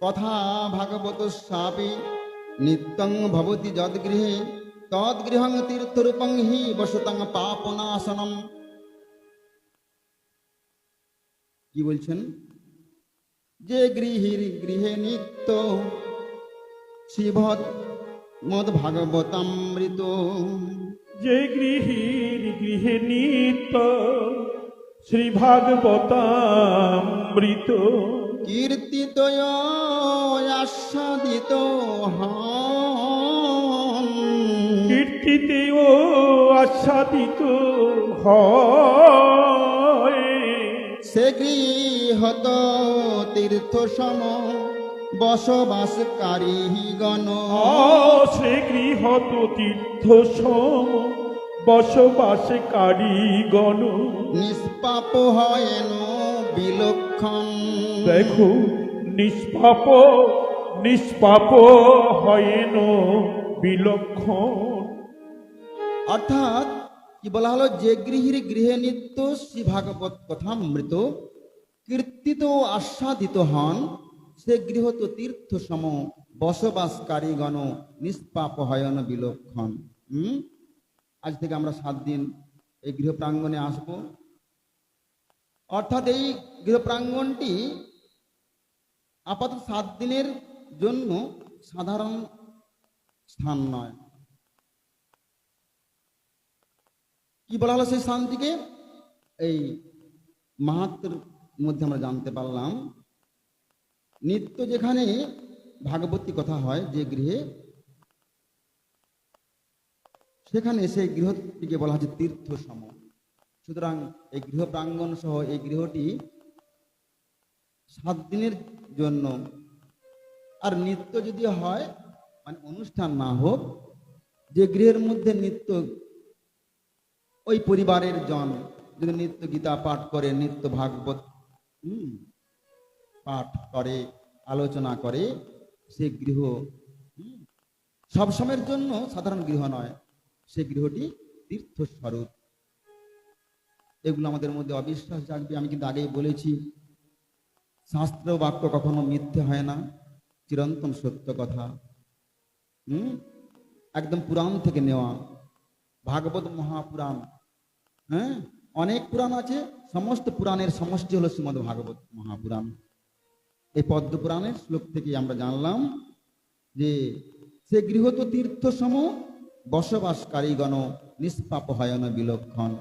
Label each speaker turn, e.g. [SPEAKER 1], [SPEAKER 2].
[SPEAKER 1] কথা ভাগবত সাপি নিত্যং ভবতি যদ্গৃহে তদ্গৃহং তীর্থরূপং হি বসতং পাপনাশনম। কি বলছেন? যে গৃহীর গৃহে নিত্য শিবৎ মদ ভাগবতামৃত।
[SPEAKER 2] যে গৃহীর গৃহে নিত্য শ্রী ভাগবতামৃত
[SPEAKER 1] কীর্তিত আস্বাদিত হন।
[SPEAKER 2] কীর্তিতে ও আচ্ছাদিত হয়।
[SPEAKER 1] সে গৃহত তীর্থ সম বসবাসকারী গণ।
[SPEAKER 2] সে গৃহত তীর্থ সম বসবাসকারী গণ।
[SPEAKER 1] নিষ্পাপ হয়েন বিলক্ষণ।
[SPEAKER 2] দেখো, নিষ্পাপ নিষ্পাপ হয়েন বিলক্ষণ।
[SPEAKER 1] অর্থাৎ কি বলা হলো? যে গৃহীর গৃহে নিত্য শ্রী ভাগবত কথামৃত কীর্তিত ও আস্বাদিত হন, সে গৃহত তীর্থ সম বসবাসকারী গণ নিষ্পাপ হয়ন বিলক্ষণ। আজ থেকে আমরা 7 দিন এই গৃহ প্রাঙ্গণে আসব। অর্থাৎ এই গৃহ প্রাঙ্গণটি আপাতত 7 দিনের জন্য সাধারণ স্থান নয়। কি বলা হলো সেই স্থানটিকে? এই মাহাত্ম্যের মধ্যে আমরা জানতে পারলাম, নিত্য যেখানে ভাগবতী কথা হয় যে গৃহে, সেখানে সেই গৃহটিকে বলা হচ্ছে তীর্থ সম। সুতরাং এই গৃহ প্রাঙ্গণ সহ এই গৃহটি 7 দিনের জন্য। আর নিত্য যদি হয়, মানে অনুষ্ঠান না হোক, যে গৃহের মধ্যে নিত্য ওই পরিবারের জন যদি নিত্য গীতা পাঠ করে, নিত্য ভাগবত পাঠ করে, আলোচনা করে, সে গৃহ সবসময়ের জন্য সাধারণ গৃহ নয়, সে গৃহটি তীর্থস্বরূপ। এগুলো আমাদের মধ্যে অবিশ্বাস জাগবে। আমি কিন্তু আগেই বলেছি, শাস্ত্র বাক্য কখনো মিথ্যে হয় না, চিরন্তন সত্য কথা। একদম পুরাণ থেকে নেওয়া। ভাগবত মহাপুরাণ, অনেক পুরাণ আছে, সমস্ত পুরাণের সমষ্টি হলো শ্রীমদ্ ভাগবত মহাপুরাণ। এই পদ্ম পুরাণের শ্লোক থেকে আমরা জানলাম যে সে গৃহত তীর্থ সম বসবাসকারী গণ নিষ্পাপ হয়ন বিলক্ষণ।